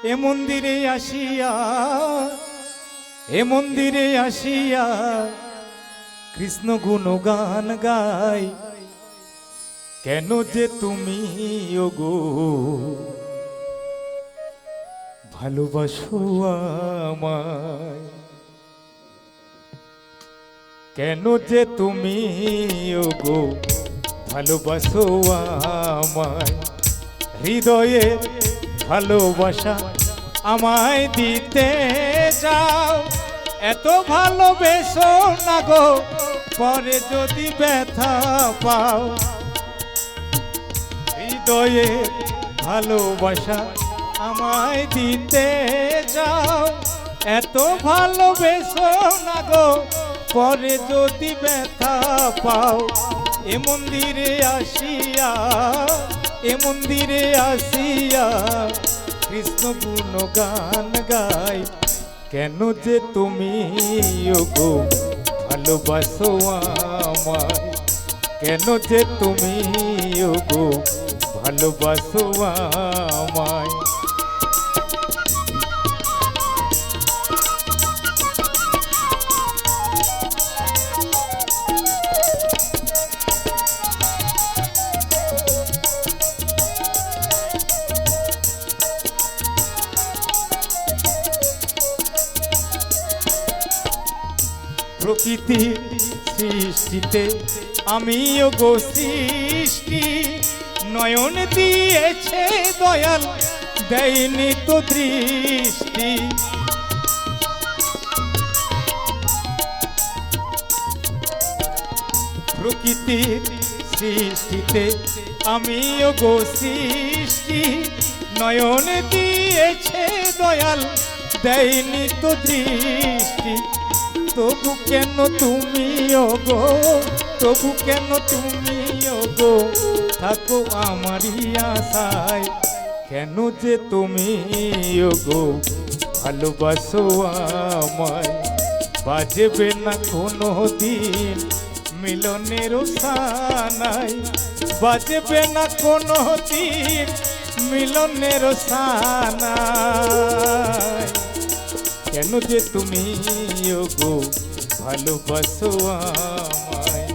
এ মন্দিরে আসিয়া, এ মন্দিরে আসিয়া কৃষ্ণ গুণগান গাই। কেন যে তুমি ওগো ভালোবাসো আমায়, কেন যে তুমি ওগো ভালোবাসো আমায়। হৃদয়ে ভালোবাসা আমায় দিতে যাও, এত ভালোবেসো না গো পরে যদি ব্যথা পাও। হৃদয়ে ভালোবাসা আমায় দিতে যাও, এত ভালোবেসো না গো পরে যদি ব্যথা পাও। এ মন্দিরে আসিয়া, এ মন্দিরে আসিয়া কৃষ্ণ গুণগান গাই। কেন যে তুমি ওগো ভালোবাসো আমায়, কেন যে তুমি ওগো ভালোবাসো আমায়। প্রকৃতি সৃষ্টিতে আমিও গো সৃষ্টি, নয়ন দিয়েছে দয়াল দেয়নি তো দৃষ্টি। প্রকৃতির সৃষ্টিতে আমিও গো সৃষ্টি, নয়ন দিয়েছে দয়াল দেয়নি তো দৃষ্টি। তবু কেন তুমি ওগো, তবু কেন তুমি ওগো থাকো আমারই আশায়। কেন যে তুমি ওগো ভালোবাসো আমায়, বাজবে না কোনো দিন মিলনের সানাই, বাজবে না কোনো দিন মিলনের সানাই। কেন যে তুমি ওগো ভালোবাসো আমায়।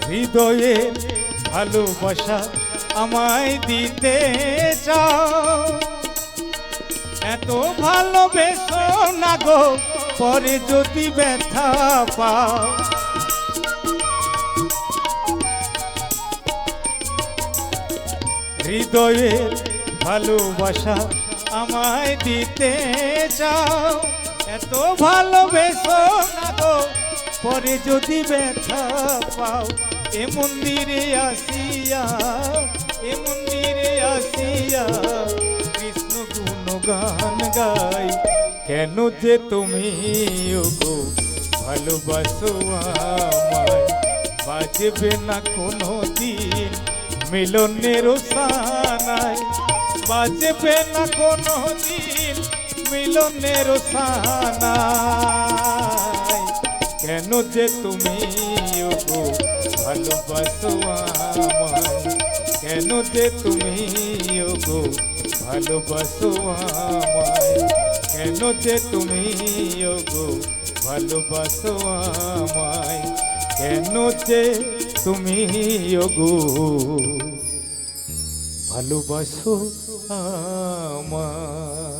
হৃদয়ে ভালোবাসা আমায় দিতে চাও, এত ভালোবেসো না গো পরে যদি ব্যথা পাও। হৃদয়ে ভালোবাসা আমায় দিতে চাও, এত ভালোবেসো না গো পরে যদি ব্যথা পাও। এ মন্দিরে আসিয়া, এ মন্দিরে আসিয়া কৃষ্ণ গুণগান গাই। কেন যে তুমি ওগো ভালোবাসো আমায়, বাজবে না কোনো দিন মিলনের সানাই, বাজবে না কোনো দিন মিলনের সানাই। কেন যে তুমি ওগো ভালোবাসো আমায়, কেন যে তুমি ওগো ভালোবাসো আমায়, কেন যে তুমি ওগো ভালোবাসো আমায়, কেন যে তুমি ওগো ভালোবাসো আমায়।